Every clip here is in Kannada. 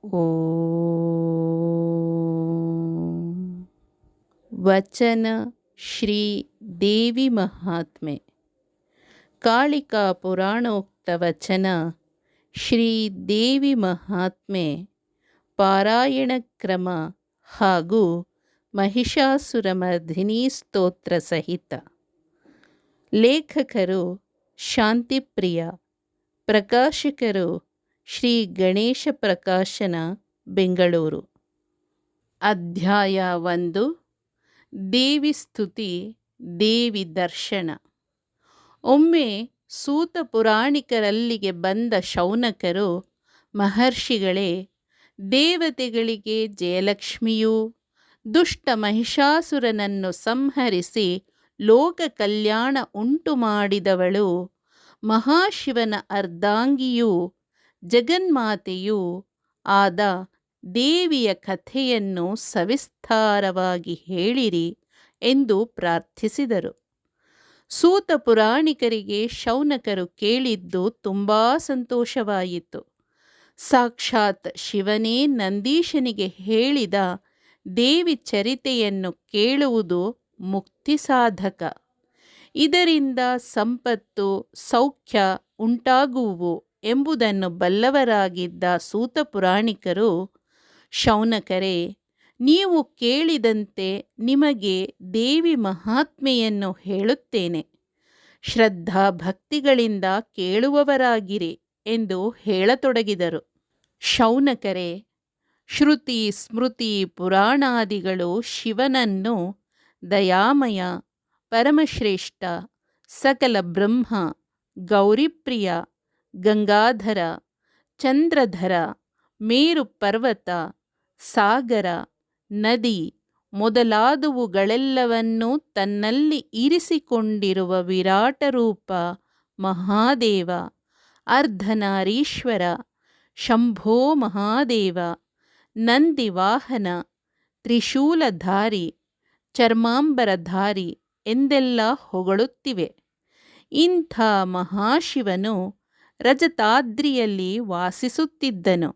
ಓಂ. ವಚನ ಶ್ರೀ ದೇವಿ ಮಹಾತ್ಮೆ. ಕಾಳಿಕಾ ಪುರಾಣೋಕ್ತ ವಚನ ಶ್ರೀ ದೇವಿ ಮಹಾತ್ಮೆ ಪಾರಾಯಣ ಕ್ರಮ ಹಾಗೂ ಮಹಿಷಾಸುರಮರ್ಧಿನಿ ಸ್ತೋತ್ರ ಸಹಿತ. ಲೇಖಕರು ಶಾಂತಿಪ್ರಿಯ. ಪ್ರಕಾಶಕರು ಶ್ರೀ ಗಣೇಶ ಪ್ರಕಾಶನ, ಬೆಂಗಳೂರು. ಅಧ್ಯಾಯ 1. ದೇವಿ ಸ್ತುತಿ, ದೇವಿ ದರ್ಶನ. ಒಮ್ಮೆ ಸೂತ ಪುರಾಣಿಕರಲ್ಲಿಗೆ ಬಂದ ಶೌನಕರು, ಮಹರ್ಷಿಗಳೇ, ದೇವತೆಗಳಿಗೆ ಜಯಲಕ್ಷ್ಮಿಯೂ ದುಷ್ಟ ಮಹಿಷಾಸುರನನ್ನು ಸಂಹರಿಸಿ ಲೋಕ ಕಲ್ಯಾಣ ಉಂಟು ಮಾಡಿದವಳು, ಮಹಾಶಿವನ ಅರ್ಧಾಂಗಿಯೂ ಜಗನ್ಮಾತೆಯೂ ಆದ ದೇವಿಯ ಕಥೆಯನ್ನು ಸವಿಸ್ತಾರವಾಗಿ ಹೇಳಿರಿ ಎಂದು ಪ್ರಾರ್ಥಿಸಿದರು. ಸೂತ ಪುರಾಣಿಕರಿಗೆ ಶೌನಕರು ಕೇಳಿದ್ದು ತುಂಬ ಸಂತೋಷವಾಯಿತು. ಸಾಕ್ಷಾತ್ ಶಿವನೇ ನಂದೀಶನಿಗೆ ಹೇಳಿದ ದೇವಿ ಚರಿತೆಯನ್ನು ಕೇಳುವುದು ಮುಕ್ತಿ ಸಾಧಕ. ಇದರಿಂದ ಸಂಪತ್ತು ಸೌಖ್ಯ ಉಂಟಾಗುವು ಎಂಬುದನ್ನು ಬಲ್ಲವರಾಗಿದ್ದ ಸೂತ ಪುರಾಣಿಕರು, ಶೌನಕರೇ, ನೀವು ಕೇಳಿದಂತೆ ನಿಮಗೆ ದೇವಿ ಮಹಾತ್ಮೆಯನ್ನು ಹೇಳುತ್ತೇನೆ. ಶ್ರದ್ಧಾ ಭಕ್ತಿಗಳಿಂದ ಕೇಳುವವರಾಗಿರಿ ಎಂದು ಹೇಳತೊಡಗಿದರು. ಶೌನಕರೇ, ಶ್ರುತಿ ಸ್ಮೃತಿ ಪುರಾಣಾದಿಗಳು ಶಿವನನ್ನು ದಯಾಮಯ, ಪರಮಶ್ರೇಷ್ಠ, ಸಕಲ ಬ್ರಹ್ಮ, ಗೌರಿಪ್ರಿಯ, ಗಂಗಾಧರ, ಚಂದ್ರಧರ, ಮೇರು ಪರ್ವತ, ಸಾಗರ, ನದಿ ಮೊದಲಾದವುಗಳೆಲ್ಲವನ್ನೂ ತನ್ನಲ್ಲಿ ಇರಿಸಿಕೊಂಡಿರುವ ವಿರಾಟ ರೂಪ ಮಹಾದೇವ, ಅರ್ಧನಾರೀಶ್ವರ, ಶಂಭೋ ಮಹಾದೇವ, ನಂದಿವಾಹನ, ತ್ರಿಶೂಲಧಾರಿ, ಚರ್ಮಾಂಬರಧಾರಿ ಎಂದೆಲ್ಲ ಹೊಗಳುತ್ತಿವೆ. ಇಂಥ ಮಹಾಶಿವನು ರಜತಾದ್ರಿಯಲ್ಲಿ ವಾಸಿಸುತ್ತಿದ್ದನು.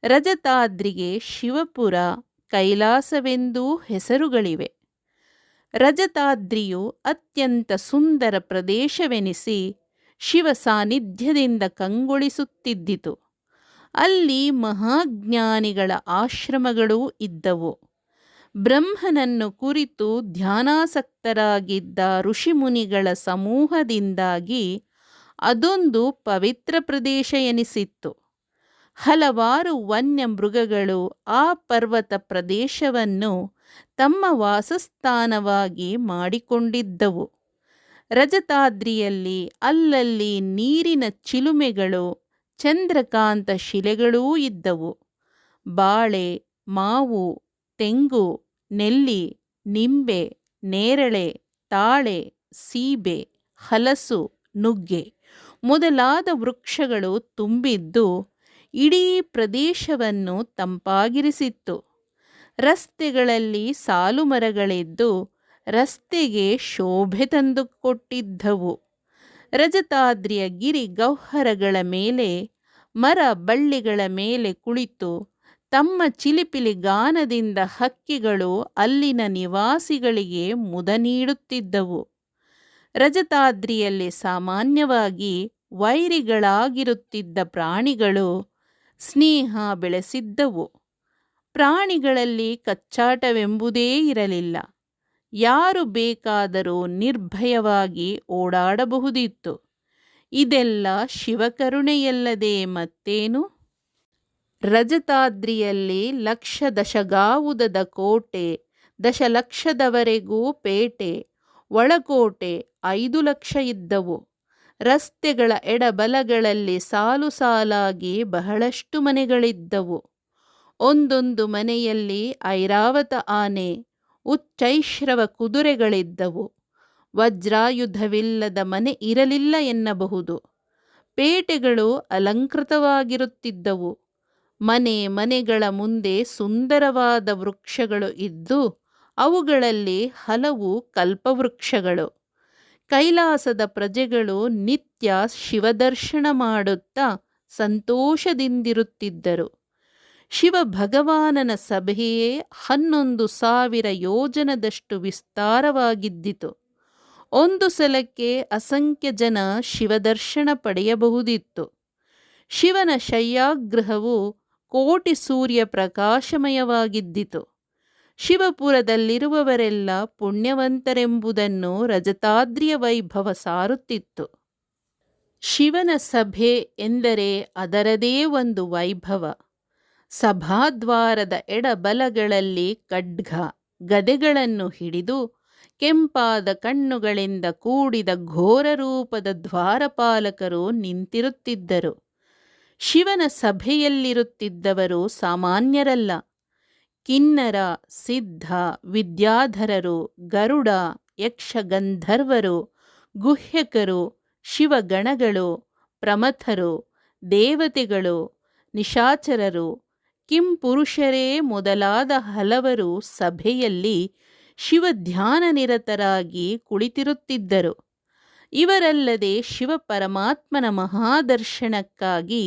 ರಜತಾದ್ರಿಗೆ ಶಿವಪುರ, ಕೈಲಾಸವೆಂದೂ ಹೆಸರುಗಳಿವೆ. ರಜತಾದ್ರಿಯು ಅತ್ಯಂತ ಸುಂದರ ಪ್ರದೇಶವೆನಿಸಿ ಶಿವ ಸಾನ್ನಿಧ್ಯದಿಂದ ಕಂಗೊಳಿಸುತ್ತಿದ್ದಿತು. ಅಲ್ಲಿ ಮಹಾಜ್ಞಾನಿಗಳ ಆಶ್ರಮಗಳೂ ಇದ್ದವು. ಬ್ರಹ್ಮನನ್ನು ಕುರಿತು ಧ್ಯಾನಾಸಕ್ತರಾಗಿದ್ದ ಋಷಿಮುನಿಗಳ ಸಮೂಹದಿಂದಾಗಿ ಅದೊಂದು ಪವಿತ್ರ ಪ್ರದೇಶ ಎನಿಸಿತ್ತು. ಹಲವಾರು ವನ್ಯ ಮೃಗಗಳು ಆ ಪರ್ವತ ಪ್ರದೇಶವನ್ನು ತಮ್ಮ ವಾಸಸ್ಥಾನವಾಗಿ ಮಾಡಿಕೊಂಡಿದ್ದವು. ರಜತಾದ್ರಿಯಲ್ಲಿ ಅಲ್ಲಲ್ಲಿ ನೀರಿನ ಚಿಲುಮೆಗಳು, ಚಂದ್ರಕಾಂತ ಶಿಲೆಗಳೂ ಇದ್ದವು. ಬಾಳೆ, ಮಾವು, ತೆಂಗು, ನೆಲ್ಲಿ, ನಿಂಬೆ, ನೇರಳೆ, ತಾಳೆ, ಸೀಬೆ, ಹಲಸು, ನುಗ್ಗೆ ಮೊದಲಾದ ವೃಕ್ಷಗಳು ತುಂಬಿದ್ದು ಇಡೀ ಪ್ರದೇಶವನ್ನು ತಂಪಾಗಿರಿಸಿತ್ತು. ರಸ್ತೆಗಳಲ್ಲಿ ಸಾಲು ಮರಗಳಿದ್ದು ರಸ್ತೆಗೆ ಶೋಭೆ ತಂದುಕೊಟ್ಟಿದ್ದವು. ರಜತಾದ್ರಿಯ ಗಿರಿ ಗಹ್ವರಗಳ ಮೇಲೆ, ಮರ ಬಳ್ಳಿಗಳ ಮೇಲೆ ಕುಳಿತು ತಮ್ಮ ಚಿಲಿಪಿಲಿ ಗಾನದಿಂದ ಹಕ್ಕಿಗಳು ಅಲ್ಲಿನ ನಿವಾಸಿಗಳಿಗೆ ಮುದ ನೀಡುತ್ತಿದ್ದವು. ರಜತಾದ್ರಿಯಲ್ಲಿ ಸಾಮಾನ್ಯವಾಗಿ ವೈರಿಗಳಾಗಿರುತ್ತಿದ್ದ ಪ್ರಾಣಿಗಳು ಸ್ನೇಹ ಬೆಳೆಸಿದ್ದವು. ಪ್ರಾಣಿಗಳಲ್ಲಿ ಕಚ್ಚಾಟವೆಂಬುದೇ ಇರಲಿಲ್ಲ. ಯಾರು ಬೇಕಾದರೂ ನಿರ್ಭಯವಾಗಿ ಓಡಾಡಬಹುದಿತ್ತು. ಇದೆಲ್ಲ ಶಿವಕರುಣೆಯಲ್ಲದೆ ಮತ್ತೇನು? ರಜತಾದ್ರಿಯಲ್ಲಿ ಲಕ್ಷ ದಶಗಾವುದದ ಕೋಟೆ, ದಶಲಕ್ಷದವರೆಗೂ ಪೇಟೆ, ಒಳಕೋಟೆ 5 ಲಕ್ಷ ಇದ್ದವು. ರಸ್ತೆಗಳ ಎಡಬಲಗಳಲ್ಲಿ ಸಾಲು ಸಾಲಾಗಿ ಬಹಳಷ್ಟು ಮನೆಗಳಿದ್ದವು. ಒಂದೊಂದು ಮನೆಯಲ್ಲಿ ಐರಾವತ ಆನೆ, ಉಚ್ಚೈಶ್ರವ ಕುದುರೆಗಳಿದ್ದವು. ವಜ್ರಾಯುಧವಿಲ್ಲದ ಮನೆ ಇರಲಿಲ್ಲ ಎನ್ನಬಹುದು. ಪೇಟೆಗಳು ಅಲಂಕೃತವಾಗಿರುತ್ತಿದ್ದವು. ಮನೆಗಳ ಮುಂದೆ ಸುಂದರವಾದ ವೃಕ್ಷಗಳು ಇದ್ದು ಅವುಗಳಲ್ಲಿ ಹಲವು ಕಲ್ಪವೃಕ್ಷಗಳು. ಕೈಲಾಸದ ಪ್ರಜೆಗಳು ನಿತ್ಯ ಶಿವದರ್ಶನ ಮಾಡುತ್ತಾ ಸಂತೋಷದಿಂದಿರುತ್ತಿದ್ದರು. ಶಿವ ಭಗವಾನನ ಸಭೆಯೇ 11,000 ಯೋಜನದಷ್ಟು ವಿಸ್ತಾರವಾಗಿದ್ದಿತು. ಒಂದು ಸಲಕ್ಕೆ ಅಸಂಖ್ಯ ಜನ ಶಿವದರ್ಶನ ಪಡೆಯಬಹುದಿತ್ತು. ಶಿವನ ಶಯ್ಯಾಗೃಹವು ಕೋಟಿ ಸೂರ್ಯ ಪ್ರಕಾಶಮಯವಾಗಿದ್ದಿತು. ಶಿವಪುರದಲ್ಲಿರುವವರೆಲ್ಲ ಪುಣ್ಯವಂತರೆಂಬುದನ್ನು ರಜತಾದ್ರಿಯ ವೈಭವ ಸಾರುತ್ತಿತ್ತು. ಶಿವನ ಸಭೆ ಎಂದರೆ ಅದರದೇ ಒಂದು ವೈಭವ. ಸಭಾದ್ವಾರದ ಎಡಬಲಗಳಲ್ಲಿ ಖಡ್ಗ ಗದೆಗಳನ್ನು ಹಿಡಿದು ಕೆಂಪಾದ ಕಣ್ಣುಗಳಿಂದ ಕೂಡಿದ ಘೋರ ರೂಪದ ದ್ವಾರಪಾಲಕರು ನಿಂತಿರುತ್ತಿದ್ದರು. ಶಿವನ ಸಭೆಯಲ್ಲಿರುತ್ತಿದ್ದವರು ಸಾಮಾನ್ಯರಲ್ಲ. ಕಿನ್ನರ, ಸಿದ್ಧ, ವಿದ್ಯಾಧರರು, ಗರುಡ, ಯಕ್ಷಗಂಧರ್ವರು, ಗುಹ್ಯಕರು, ಶಿವಗಣಗಳು, ಪ್ರಮಥರು, ದೇವತೆಗಳು, ನಿಶಾಚರರು, ಕಿಂಪುರುಷರೇ ಮೊದಲಾದ ಹಲವರು ಸಭೆಯಲ್ಲಿ ಶಿವಧ್ಯಾನ ನಿರತರಾಗಿ ಕುಳಿತಿರುತ್ತಿದ್ದರು. ಇವರಲ್ಲದೆ ಶಿವ ಪರಮಾತ್ಮನ ಮಹಾದರ್ಶನಕ್ಕಾಗಿ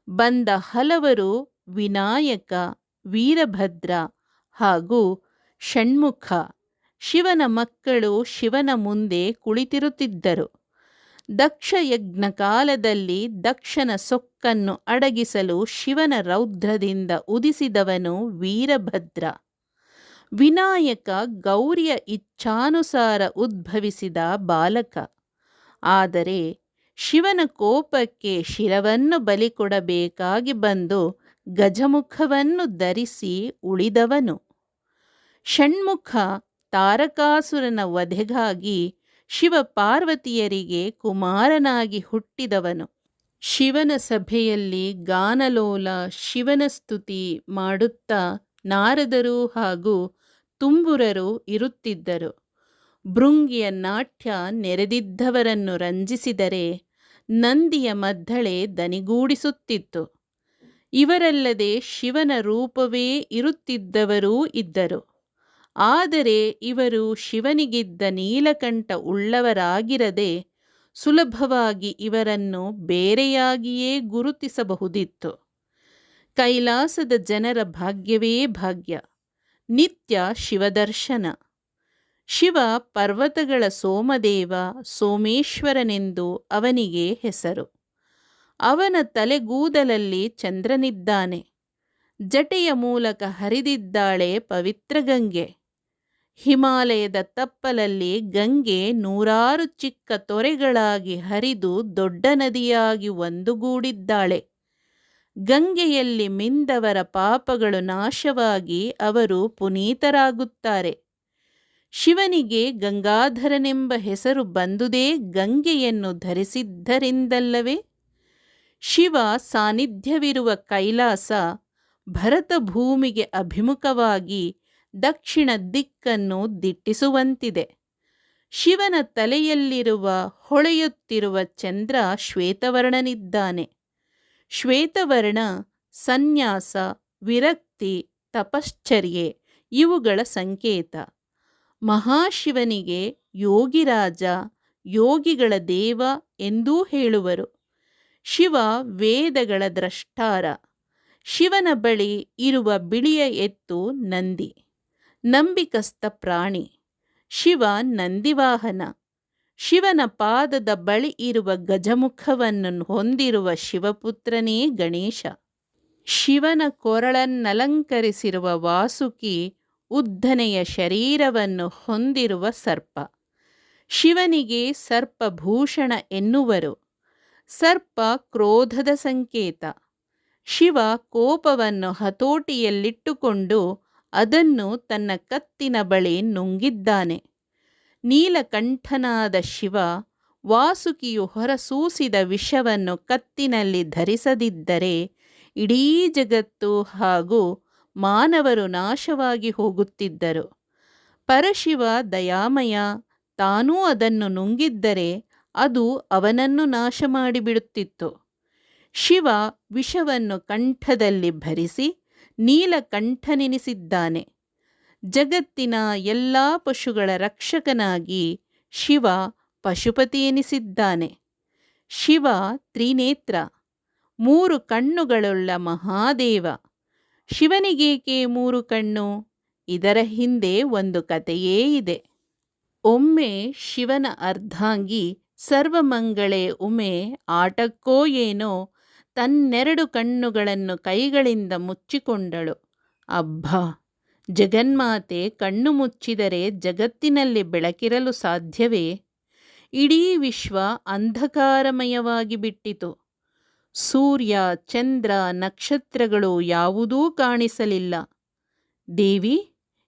ಬಂದ ಹಲವರು ವಿನಾಯಕ, ವೀರಭದ್ರ ಹಾಗೂ ಷಣ್ಮುಖ ಶಿವನ ಮಕ್ಕಳು ಶಿವನ ಮುಂದೆ ಕುಳಿತಿರುತ್ತಿದ್ದರು. ದಕ್ಷ ಯಜ್ಞ ಕಾಲದಲ್ಲಿ ದಕ್ಷನ ಸೊಕ್ಕನ್ನು ಅಡಗಿಸಲು ಶಿವನ ರೌದ್ರದಿಂದ ಉದಿಸಿದವನು ವೀರಭದ್ರ. ವಿನಾಯಕ ಗೌರಿಯ ಇಚ್ಛಾನುಸಾರ ಉದ್ಭವಿಸಿದ ಬಾಲಕ. ಆದರೆ ಶಿವನ ಕೋಪಕ್ಕೆ ಶಿರವನ್ನು ಬಲಿಕೊಡಬೇಕಾಗಿ ಬಂದು ಗಜಮುಖವನ್ನು ಧರಿಸಿ ಉಳಿದವನು. ಷಣ್ಮುಖ ತಾರಕಾಸುರನ ವಧೆಗಾಗಿ ಶಿವ ಪಾರ್ವತಿಯರಿಗೆ ಕುಮಾರನಾಗಿ ಹುಟ್ಟಿದವನು. ಶಿವನ ಸಭೆಯಲ್ಲಿ ಗಾನಲೋಲ ಶಿವನ ಸ್ತುತಿ ಮಾಡುತ್ತಾ ನಾರದರು ಹಾಗೂ ತುಂಬುರರು ಇರುತ್ತಿದ್ದರು. ಭೃಂಗಿಯ ನಾಟ್ಯ ನೆರೆದಿದ್ದವರನ್ನು ರಂಜಿಸಿದರೆ ನಂದಿಯ ಮದ್ದಳೆ ದನಿಗೂಡಿಸುತ್ತಿತ್ತು. ಇವರಲ್ಲದೆ ಶಿವನ ರೂಪವೇ ಇರುತ್ತಿದ್ದವರೂ ಇದ್ದರು. ಆದರೆ ಇವರು ಶಿವನಿಗಿದ್ದ ನೀಲಕಂಠ ಉಳ್ಳವರಾಗಿರದೆ ಸುಲಭವಾಗಿ ಇವರನ್ನು ಬೇರೆಯಾಗಿಯೇ ಗುರುತಿಸಬಹುದಿತ್ತು. ಕೈಲಾಸದ ಜನರ ಭಾಗ್ಯವೇ ಭಾಗ್ಯ. ನಿತ್ಯ ಶಿವದರ್ಶನ. ಶಿವ ಪರ್ವತಗಳ ಸೋಮದೇವ, ಸೋಮೇಶ್ವರನೆಂದು ಅವನಿಗೆ ಹೆಸರು. ಅವನ ತಲೆಗೂದಲಲ್ಲಿ ಚಂದ್ರನಿದ್ದಾನೆ. ಜಟೆಯ ಮೂಲಕ ಹರಿದಿದ್ದಾಳೆ ಪವಿತ್ರ ಗಂಗೆ. ಹಿಮಾಲಯದ ತಪ್ಪಲಲ್ಲಿ ಗಂಗೆ 100 ಚಿಕ್ಕ ತೊರೆಗಳಾಗಿ ಹರಿದು ದೊಡ್ಡ ನದಿಯಾಗಿ ಒಂದುಗೂಡಿದ್ದಾಳೆ. ಗಂಗೆಯಲ್ಲಿ ಮಿಂದವರ ಪಾಪಗಳು ನಾಶವಾಗಿ ಅವರು ಪುನೀತರಾಗುತ್ತಾರೆ. ಶಿವನಿಗೆ ಗಂಗಾಧರನೆಂಬ ಹೆಸರು ಬಂದುದೇ ಗಂಗೆಯನ್ನು ಧರಿಸಿದ್ದರಿಂದಲ್ಲವೇ? ಶಿವ ಸಾನ್ನಿಧ್ಯವಿರುವ ಕೈಲಾಸ ಭರತ ಭೂಮಿಗೆ ಅಭಿಮುಖವಾಗಿ ದಕ್ಷಿಣ ದಿಕ್ಕನ್ನು ದಿಟ್ಟಿಸುವಂತಿದೆ. ಶಿವನ ತಲೆಯಲ್ಲಿರುವ ಹೊಳೆಯುತ್ತಿರುವ ಚಂದ್ರ ಶ್ವೇತವರ್ಣನಿದ್ದಾನೆ. ಶ್ವೇತವರ್ಣ ಸನ್ಯಾಸ, ವಿರಕ್ತಿ, ತಪಶ್ಚರ್ಯೆ ಇವುಗಳ ಸಂಕೇತ. ಮಹಾಶಿವನಿಗೆ ಯೋಗಿರಾಜ, ಯೋಗಿಗಳ ದೇವ ಎಂದೂ ಹೇಳುವರು. ಶಿವ ವೇದಗಳ ದ್ರಷ್ಟಾರ. ಶಿವನ ಬಳಿ ಇರುವ ಬಿಳಿಯ ಎತ್ತು ನಂದಿ, ನಂಬಿಕಸ್ಥ ಪ್ರಾಣಿ. ಶಿವ ನಂದಿವಾಹನ. ಶಿವನ ಪಾದದ ಬಳಿ ಇರುವ ಗಜಮುಖವನ್ನು ಹೊಂದಿರುವ ಶಿವಪುತ್ರನೇ ಗಣೇಶ. ಶಿವನ ಕೊರಳನ್ನಲಂಕರಿಸಿರುವ ವಾಸುಕಿ ಉದ್ದನೆಯ ಶರೀರವನ್ನು ಹೊಂದಿರುವ ಸರ್ಪ. ಶಿವನಿಗೆ ಸರ್ಪಭೂಷಣ ಎನ್ನುವರು. ಸರ್ಪ ಕ್ರೋಧದ ಸಂಕೇತ. ಶಿವ ಕೋಪವನ್ನು ಹತೋಟಿಯಲ್ಲಿಟ್ಟುಕೊಂಡು ಅದನ್ನು ತನ್ನ ಕತ್ತಿನ ಬಳಿ ನುಂಗಿದ್ದಾನೆ. ನೀಲಕಂಠನಾದ ಶಿವ ವಾಸುಕಿಯು ಹೊರಸೂಸಿದ ವಿಷವನ್ನು ಕತ್ತಿನಲ್ಲಿ ಧರಿಸದಿದ್ದರೆ ಇಡೀ ಜಗತ್ತು ಹಾಗೂ ಮಾನವರು ನಾಶವಾಗಿ ಹೋಗುತ್ತಿದ್ದರು. ಪರಶಿವ ದಯಾಮಯ. ತಾನೂ ಅದನ್ನು ನುಂಗಿದ್ದರೆ ಅದು ಅವನನ್ನು ನಾಶ ಮಾಡಿಬಿಡುತ್ತಿತ್ತು. ಶಿವ ವಿಷವನ್ನು ಕಂಠದಲ್ಲಿ ಭರಿಸಿ ನೀಲಕಂಠನೆನಿಸಿದ್ದಾನೆ. ಜಗತ್ತಿನ ಎಲ್ಲ ಪಶುಗಳ ರಕ್ಷಕನಾಗಿ ಶಿವ ಪಶುಪತಿ ಎನಿಸಿದ್ದಾನೆ. ಶಿವ ತ್ರಿನೇತ್ರ, 3 ಕಣ್ಣುಗಳುಳ್ಳ ಮಹಾದೇವ. ಶಿವನಿಗೇಕೆ 3 ಕಣ್ಣು? ಇದರ ಹಿಂದೆ ಒಂದು ಕಥೆಯೇ ಇದೆ. ಒಮ್ಮೆ ಶಿವನ ಅರ್ಧಾಂಗಿ ಸರ್ವಮಂಗಳೆ ಉಮೆ ಆಟಕ್ಕೋ ಏನೋ ತನ್ನೆರಡು ಕಣ್ಣುಗಳನ್ನು ಕೈಗಳಿಂದ ಮುಚ್ಚಿಕೊಂಡಳು. ಅಬ್ಬಾ! ಜಗನ್ಮಾತೆ ಕಣ್ಣು ಮುಚ್ಚಿದರೆ ಜಗತ್ತಿನಲ್ಲಿ ಬೆಳಕಿರಲು ಸಾಧ್ಯವೇ? ಇಡೀ ವಿಶ್ವ ಅಂಧಕಾರಮಯವಾಗಿ ಬಿಟ್ಟಿತು. ಸೂರ್ಯ, ಚಂದ್ರ, ನಕ್ಷತ್ರಗಳು ಯಾವುದೂ ಕಾಣಿಸಲಿಲ್ಲ. ದೇವಿ,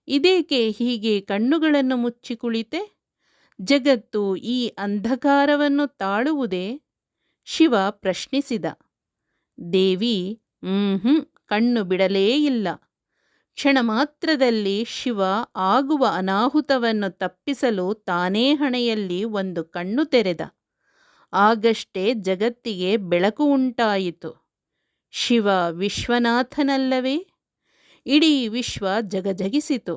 ಇದೇಕೆ ಹೀಗೆ ಕಣ್ಣುಗಳನ್ನು ಮುಚ್ಚಿ ಕುಳಿತೆ? ಜಗತ್ತು ಈ ಅಂಧಕಾರವನ್ನು ತಾಳುವುದೇ? ಶಿವ ಪ್ರಶ್ನಿಸಿದ. ದೇವಿ ಕಣ್ಣು ಬಿಡಲೇ ಇಲ್ಲ. ಕ್ಷಣ ಮಾತ್ರದಲ್ಲಿ ಶಿವ ಆಗುವ ಅನಾಹುತವನ್ನು ತಪ್ಪಿಸಲು ತಾನೇ ಹಣೆಯಲ್ಲಿ ಒಂದು ಕಣ್ಣು ತೆರೆದ. ಆಗಷ್ಟೇ ಜಗತ್ತಿಗೆ ಬೆಳಕು ಉಂಟಾಯಿತು. ಶಿವ ವಿಶ್ವನಾಥನಲ್ಲವೇ? ಇಡೀ ವಿಶ್ವ ಜಗಜಗಿಸಿತು.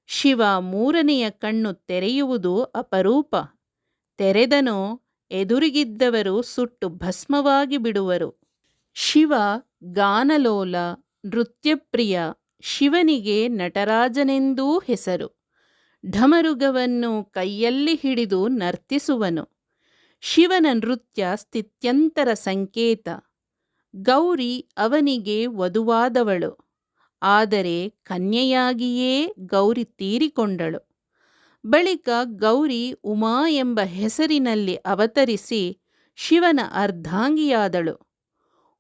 ಶಿವ 3ನೆಯ ಕಣ್ಣು ತೆರೆಯುವುದು ಅಪರೂಪ. ತೆರೆದನೋ ಎದುರಿಗಿದ್ದವರು ಸುಟ್ಟು ಭಸ್ಮವಾಗಿ ಬಿಡುವರು. ಶಿವ ಗಾನಲೋಲ, ನೃತ್ಯಪ್ರಿಯ. ಶಿವನಿಗೆ ನಟರಾಜನೆಂದೂ ಹೆಸರು. ಢಮರುಗವನ್ನು ಕೈಯಲ್ಲಿ ಹಿಡಿದು ನರ್ತಿಸುವನು. ಶಿವನ ನೃತ್ಯ ಸ್ಥಿತ್ಯಂತರ ಸಂಕೇತ. ಗೌರಿ ಅವನಿಗೆ ವಧುವಾದವಳು. ಆದರೆ ಕನ್ಯೆಯಾಗಿಯೇ ಗೌರಿ ತೀರಿಕೊಂಡಳು. ಬಳಿಕ ಗೌರಿ ಉಮಾ ಎಂಬ ಹೆಸರಿನಲ್ಲಿ ಅವತರಿಸಿ ಶಿವನ ಅರ್ಧಾಂಗಿಯಾದಳು.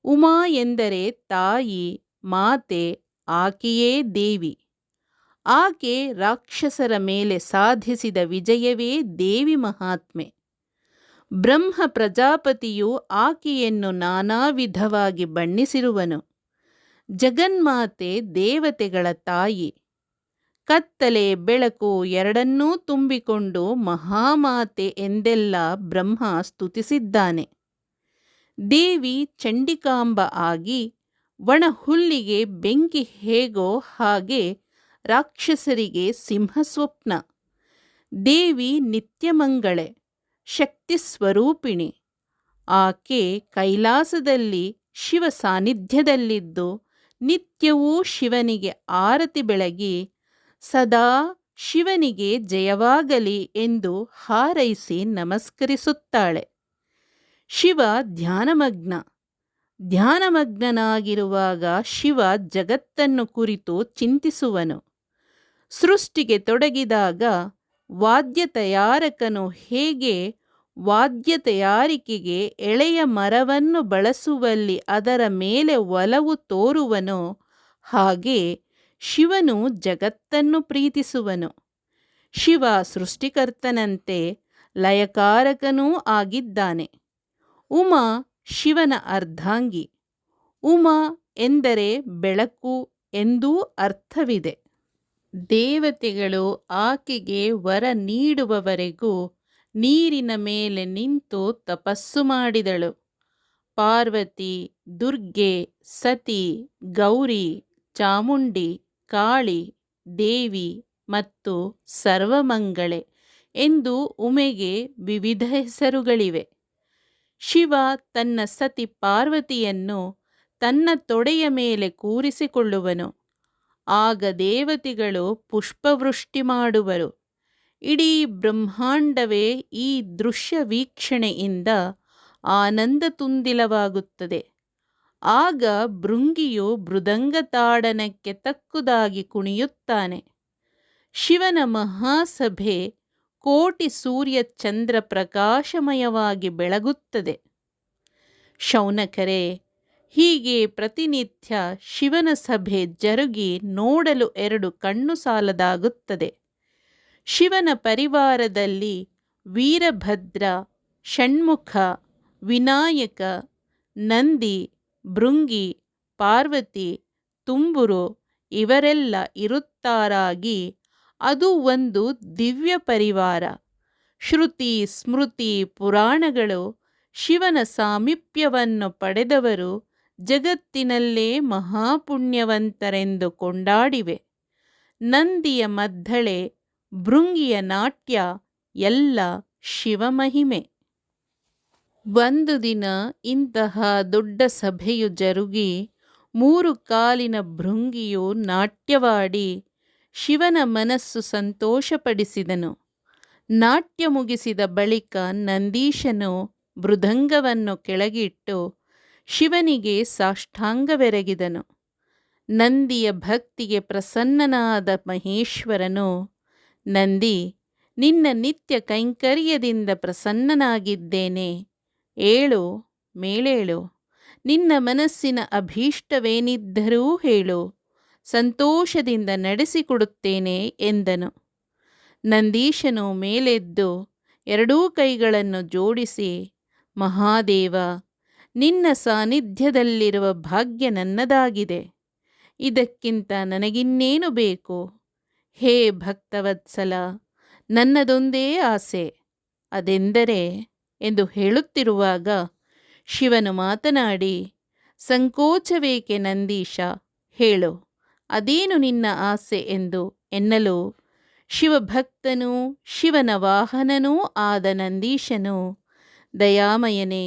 ಉಮಾ ಎಂದರೆ ತಾಯಿ, ಮಾತೆ. ಆಕೆಯೇ ದೇವಿ. ಆಕೆ ರಾಕ್ಷಸರ ಮೇಲೆ ಸಾಧಿಸಿದ ವಿಜಯವೇ ದೇವಿ ಮಹಾತ್ಮೆ. ಬ್ರಹ್ಮ ಪ್ರಜಾಪತಿಯು ಆಕೆಯನ್ನು ನಾನಾ ವಿಧವಾಗಿ ಬಣ್ಣಿಸಿರುವನು. ಜಗನ್ಮಾತೆ ದೇವತೆಗಳ ತಾಯಿ. ಕತ್ತಲೆ ಬೆಳಕು ಎರಡನ್ನೂ ತುಂಬಿಕೊಂಡು ಮಹಾಮಾತೆ ಎಂದೆಲ್ಲ ಬ್ರಹ್ಮ ಸ್ತುತಿಸಿದ್ದಾನೆ. ದೇವಿ ಚಂಡಿಕಾಂಬ ಆಗಿ ಒಣ ಹುಲ್ಲಿಗೆ ಬೆಂಕಿ ಹೇಗೋ ಹಾಗೆ ರಾಕ್ಷಸರಿಗೆ ಸಿಂಹಸ್ವಪ್ನ. ದೇವಿ ನಿತ್ಯಮಂಗಳೆ, ಶಕ್ತಿ ಸ್ವರೂಪಿಣಿ. ಆಕೆ ಕೈಲಾಸದಲ್ಲಿ ಶಿವ ಸಾನ್ನಿಧ್ಯದಲ್ಲಿದ್ದು ನಿತ್ಯವೂ ಶಿವನಿಗೆ ಆರತಿ ಬೆಳಗಿ ಸದಾ ಶಿವನಿಗೆ ಜಯವಾಗಲಿ ಎಂದು ಹಾರೈಸಿ ನಮಸ್ಕರಿಸುತ್ತಾಳೆ. ಶಿವ ಧ್ಯಾನಮಗ್ನ. ಧ್ಯಾನಮಗ್ನನಾಗಿರುವಾಗ ಶಿವ ಜಗತ್ತನ್ನು ಕುರಿತು ಚಿಂತಿಸುವನು. ಸೃಷ್ಟಿಗೆ ತೊಡಗಿದಾಗ ವಾದ್ಯ ತಯಾರಕನು ಹೇಗೆ ವಾದ್ಯ ತಯಾರಿಕೆಗೆ ಎಳೆಯ ಮರವನ್ನು ಬಳಸುವಲ್ಲಿ ಅದರ ಮೇಲೆ ಒಲವು ತೋರುವನೋ ಹಾಗೆ ಶಿವನು ಜಗತ್ತನ್ನು ಪ್ರೀತಿಸುವನು. ಶಿವ ಸೃಷ್ಟಿಕರ್ತನಂತೆ ಲಯಕಾರಕನೂ ಆಗಿದ್ದಾನೆ. ಉಮಾ ಶಿವನ ಅರ್ಧಾಂಗಿ. ಉಮಾ ಎಂದರೆ ಬೆಳಕು ಎಂದೂ ಅರ್ಥವಿದೆ. ದೇವತೆಗಳು ಆಕೆಗೆ ವರ ನೀಡುವವರೆಗೂ ನೀರಿನ ಮೇಲೆ ನಿಂತು ತಪಸ್ಸು ಮಾಡಿದಳು. ಪಾರ್ವತಿ, ದುರ್ಗೆ, ಸತಿ, ಗೌರಿ, ಚಾಮುಂಡಿ, ಕಾಳಿ, ದೇವಿ ಮತ್ತು ಸರ್ವಮಂಗಳೆ ಎಂದು ಉಮೆಗೆ ವಿವಿಧ ಹೆಸರುಗಳಿವೆ. ಶಿವ ತನ್ನ ಸತಿ ಪಾರ್ವತಿಯನ್ನು ತನ್ನ ತೊಡೆಯ ಮೇಲೆ ಕೂರಿಸಿಕೊಳ್ಳುವನು. ಆಗ ದೇವತೆಗಳು ಪುಷ್ಪವೃಷ್ಟಿ ಮಾಡುವರು. ಇಡೀ ಬ್ರಹ್ಮಾಂಡವೇ ಈ ದೃಶ್ಯ ವೀಕ್ಷಣೆಯಿಂದ ಆನಂದ ತುಂದಿಲವಾಗುತ್ತದೆ. ಆಗ ಭೃಂಗಿಯು ಮೃದಂಗ ತಾಡನಕ್ಕೆ ತಕ್ಕುದಾಗಿ ಕುಣಿಯುತ್ತಾನೆ. ಶಿವನ ಮಹಾಸಭೆ ಕೋಟಿ ಸೂರ್ಯ ಚಂದ್ರ ಪ್ರಕಾಶಮಯವಾಗಿ ಬೆಳಗುತ್ತದೆ. ಶೌನಕರೇ, ಹೀಗೆ ಪ್ರತಿನಿತ್ಯ ಶಿವನ ಸಭೆ ಜರುಗಿ ನೋಡಲು 2 ಕಣ್ಣು ಸಾಲದಾಗುತ್ತದೆ. ಶಿವನ ಪರಿವಾರದಲ್ಲಿ ವೀರಭದ್ರ, ಷಣ್ಮುಖ, ವಿನಾಯಕ, ನಂದಿ, ಭೃಂಗಿ, ಪಾರ್ವತಿ, ತುಂಬುರು ಇವರೆಲ್ಲ ಇರುತ್ತಾರಾಗಿ ಅದು ಒಂದು ದಿವ್ಯ ಪರಿವಾರ. ಶ್ರುತಿ, ಸ್ಮೃತಿ, ಪುರಾಣಗಳು ಶಿವನ ಸಾಮೀಪ್ಯವನ್ನು ಪಡೆದವರು ಜಗತ್ತಿನಲ್ಲೇ ಮಹಾಪುಣ್ಯವಂತರೆಂದು ಕೊಂಡಾಡಿವೆ. ನಂದಿಯ ಮದ್ದಳೆ, ಭೃಂಗಿಯ ನಾಟ್ಯ ಎಲ್ಲ ಶಿವಮಹಿಮೆ. ಒಂದು ದಿನ ಇಂತಹ ದೊಡ್ಡ ಸಭೆಯು ಜರುಗಿ 3 ಕಾಲಿನ ಭೃಂಗಿಯು ನಾಟ್ಯವಾಡಿ ಶಿವನ ಮನಸ್ಸು ಸಂತೋಷಪಡಿಸಿದನು. ನಾಟ್ಯ ಮುಗಿಸಿದ ಬಳಿಕ ನಂದೀಶನು ಮೃದಂಗವನ್ನು ಕೆಳಗಿಟ್ಟು ಶಿವನಿಗೆ ಸಾಷ್ಟಾಂಗವೆರಗಿದನು. ನಂದಿಯ ಭಕ್ತಿಗೆ ಪ್ರಸನ್ನನಾದ ಮಹೇಶ್ವರನು, ನಂದಿ, ನಿನ್ನ ನಿತ್ಯ ಕೈಂಕರ್ಯದಿಂದ ಪ್ರಸನ್ನನಾಗಿದ್ದೇನೆ. ಏಳು, ಮೇಲೇಳು. ನಿನ್ನ ಮನಸ್ಸಿನ ಅಭೀಷ್ಟವೇನಿದ್ದರೂ ಹೇಳು, ಸಂತೋಷದಿಂದ ನಡೆಸಿಕೊಡುತ್ತೇನೆ ಎಂದನು. ನಂದೀಶನು ಮೇಲೆದ್ದು 2 ಕೈಗಳನ್ನು ಜೋಡಿಸಿ, ಮಹಾದೇವ, ನಿನ್ನ ಸಾನ್ನಿಧ್ಯದಲ್ಲಿರುವ ಭಾಗ್ಯ ನನ್ನದಾಗಿದೆ. ಇದಕ್ಕಿಂತ ನನಗಿನ್ನೇನು ಬೇಕು? ಹೇ ಭಕ್ತವತ್ಸಲ, ನನ್ನದೊಂದೇ ಆಸೆ, ಅದೆಂದರೆ ಎಂದು ಹೇಳುತ್ತಿರುವಾಗ ಶಿವನು ಮಾತನಾಡಿ, ಸಂಕೋಚವೇಕೆ ನಂದೀಶ, ಹೇಳು, ಅದೇನು ನಿನ್ನ ಆಸೆ ಎಂದು ಎನ್ನಲು ಶಿವಭಕ್ತನೂ ಶಿವನ ವಾಹನನೂ ಆದ ನಂದೀಶನು, ದಯಾಮಯನೇ,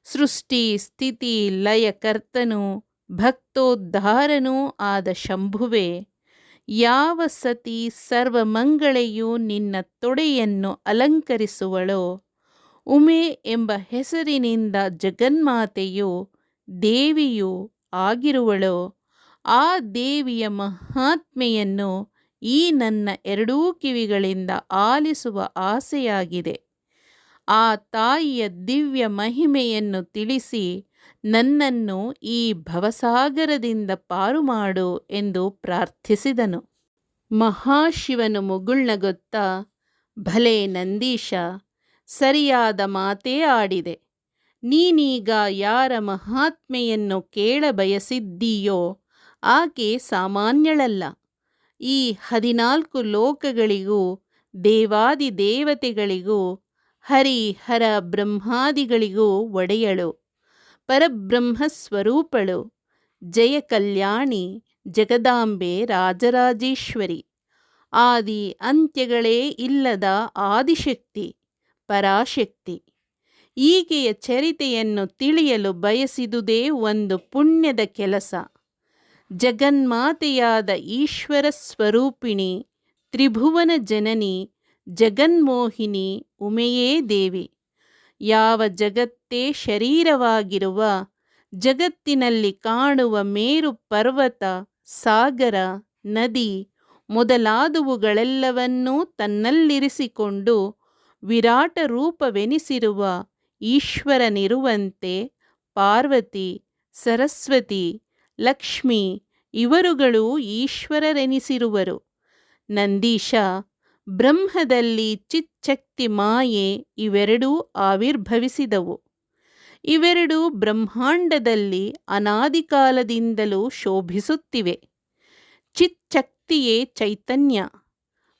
ಸೃಷ್ಟಿ ಸ್ಥಿತಿ ಲಯಕರ್ತನೂ ಭಕ್ತೋದ್ಧಾರನೂ ಆದ ಶಂಭುವೆ, ಯಾವ ಸತಿ ಸರ್ವಮಂಗಳೆಯು ನಿನ್ನ ತೊಡೆಯನ್ನು ಅಲಂಕರಿಸುವಳೋ, ಉಮೆ ಎಂಬ ಹೆಸರಿನಿಂದ ಜಗನ್ಮಾತೆಯು ದೇವಿಯು ಆಗಿರುವಳೋ, ಆ ದೇವಿಯ ಮಹಾತ್ಮೆಯನ್ನು ಈ ನನ್ನ 2 ಕಿವಿಗಳಿಂದ ಆಲಿಸುವ ಆಸೆಯಾಗಿದೆ. ಆ ತಾಯಿಯ ದಿವ್ಯ ಮಹಿಮೆಯನ್ನು ತಿಳಿಸಿ ನನ್ನನ್ನು ಈ ಭವಸಾಗರದಿಂದ ಪಾರು ಮಾಡು ಎಂದು ಪ್ರಾರ್ಥಿಸಿದನು. ಮಹಾಶಿವನು ಮುಗುಳ್ನಗುತ್ತಾ, ಭಲೆ ನಂದೀಶ, ಸರಿಯಾದ ಮಾತೇ ಆಡಿದೆ. ನೀನೀಗ ಯಾರ ಮಹಾತ್ಮೆಯನ್ನು ಕೇಳಬಯಸಿದ್ದೀಯೋ ಆಕೆ ಸಾಮಾನ್ಯಳಲ್ಲ. ಈ 14 ಲೋಕಗಳಿಗೂ ದೇವಾದಿ ದೇವತೆಗಳಿಗೂ ಹರಿಹರ ಬ್ರಹ್ಮಾದಿಗಳಿಗೂ ಒಡೆಯಳು, ಪರಬ್ರಹ್ಮಸ್ವರೂಪಳು, ಜಯ ಕಲ್ಯಾಣಿ, ಜಗದಾಂಬೆ, ರಾಜರಾಜೇಶ್ವರಿ, ಆದಿ ಅಂತ್ಯಗಳೇ ಇಲ್ಲದ ಆದಿಶಕ್ತಿ, ಪರಾಶಕ್ತಿ. ಈಕೆಯ ಚರಿತೆಯನ್ನು ತಿಳಿಯಲು ಬಯಸಿದುದೇ ಒಂದು ಪುಣ್ಯದ ಕೆಲಸ. ಜಗನ್ಮಾತೆಯಾದ ಈಶ್ವರ ಸ್ವರೂಪಿಣಿ, ತ್ರಿಭುವನ ಜನನಿ, ಜಗನ್ಮೋಹಿನಿ ಉಮೆಯೇ ದೇವಿ. ಯಾವ ಜಗತ್ತೇ ಶರೀರವಾಗಿರುವ, ಜಗತ್ತಿನಲ್ಲಿ ಕಾಣುವ ಮೇರು ಪರ್ವತ, ಸಾಗರ, ನದಿ ಮೊದಲಾದವುಗಳೆಲ್ಲವನ್ನೂ ತನ್ನಲ್ಲಿರಿಸಿಕೊಂಡು ವಿರಾಟ ರೂಪವೆನಿಸಿರುವ ಈಶ್ವರನಿರುವಂತೆ ಪಾರ್ವತಿ, ಸರಸ್ವತಿ, ಲಕ್ಷ್ಮಿ ಇವರುಗಳು ಈಶ್ವರರೆನಿಸಿರುವರು. ನಂದೀಶ, ಬ್ರಹ್ಮದಲ್ಲಿ ಚಿಚ್ಚಕ್ತಿ ಮಾಯೆ ಇವೆರಡೂ ಆವಿರ್ಭವಿಸಿದವು. ಇವೆರಡೂ ಬ್ರಹ್ಮಾಂಡದಲ್ಲಿ ಅನಾದಿಕಾಲದಿಂದಲೂ ಶೋಭಿಸುತ್ತಿವೆ. ಚಿಚ್ಚಕ್ತಿಯೇ ಚೈತನ್ಯ,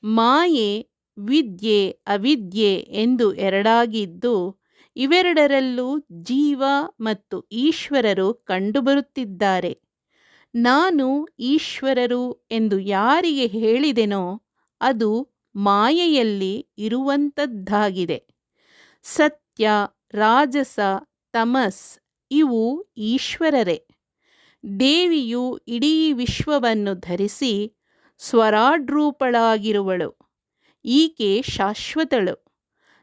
ಮಾಯೆ ವಿದ್ಯೆ ಅವಿದ್ಯೆ ಎಂದು ಎರಡಾಗಿದ್ದು, ಇವೆರಡರಲ್ಲೂ ಜೀವ ಮತ್ತು ಈಶ್ವರರು ಕಂಡುಬರುತ್ತಿದ್ದಾರೆ. ನಾನು ಈಶ್ವರರು ಎಂದು ಯಾರಿಗೆ ಹೇಳಿದೆನೋ ಅದು ಮಾಯೆಯಲ್ಲಿ ಇರುವಂಥದ್ದಾಗಿದೆ. ಸತ್ಯ, ರಾಜಸ, ತಮಸ್ ಇವು ಈಶ್ವರರೇ. ದೇವಿಯು ಇಡೀ ವಿಶ್ವವನ್ನು ಧರಿಸಿ ಸ್ವರಾಡ್ರೂಪಳಾಗಿರುವಳು. ಈಕೆ ಶಾಶ್ವತಳು.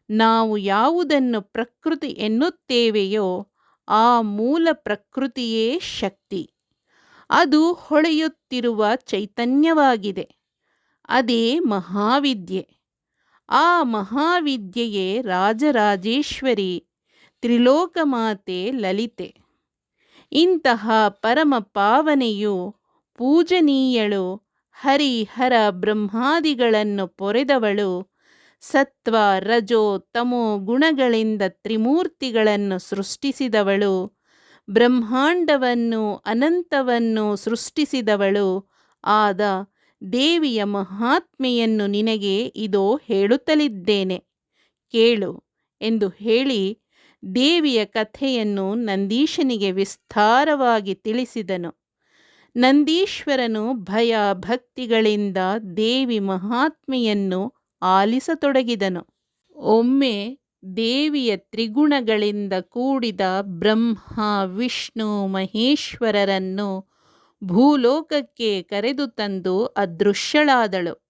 ನಾವು ಯಾವುದನ್ನು ಪ್ರಕೃತಿ ಎನ್ನುತ್ತೇವೆಯೋ ಆ ಮೂಲ ಪ್ರಕೃತಿಯೇ ಶಕ್ತಿ. ಅದು ಹೊಳೆಯುತ್ತಿರುವ ಚೈತನ್ಯವಾಗಿದೆ. ಅದೇ ಮಹಾವಿದ್ಯೆ. ಆ ಮಹಾವಿದ್ಯೆಯೇ ರಾಜರಾಜೇಶ್ವರಿ, ತ್ರಿಲೋಕಮಾತೆ ಲಲಿತೆ. ಇಂತಹ ಪರಮ ಪಾವನೆಯು, ಪೂಜನೀಯಳು, ಹರಿಹರ ಬ್ರಹ್ಮಾದಿಗಳನ್ನು ಪೊರೆದವಳು, ಸತ್ವ ರಜೋ ತಮೋ ಗುಣಗಳಿಂದ ತ್ರಿಮೂರ್ತಿಗಳನ್ನು ಸೃಷ್ಟಿಸಿದವಳು, ಬ್ರಹ್ಮಾಂಡವನ್ನು ಅನಂತವನ್ನು ಸೃಷ್ಟಿಸಿದವಳು ಆದ ದೇವಿಯ ಮಹಾತ್ಮೆಯನ್ನು ನಿನಗೆ ಇದೋ ಹೇಳುತ್ತಲಿದ್ದೇನೆ, ಕೇಳು ಎಂದು ಹೇಳಿ ದೇವಿಯ ಕಥೆಯನ್ನು ನಂದೀಶನಿಗೆ ವಿಸ್ತಾರವಾಗಿ ತಿಳಿಸಿದನು. ನಂದೀಶ್ವರನು ಭಯ ಭಕ್ತಿಗಳಿಂದ ದೇವಿ ಮಹಾತ್ಮೆಯನ್ನು ಆಲಿಸತೊಡಗಿದನು. ಒಮ್ಮೆ ದೇವಿಯ ತ್ರಿಗುಣಗಳಿಂದ ಕೂಡಿದ ಬ್ರಹ್ಮ ವಿಷ್ಣು ಮಹೇಶ್ವರರನ್ನು ಭೂಲೋಕಕ್ಕೆ ಕರೆದು ತಂದು ಅದೃಶ್ಯಳಾದಳು.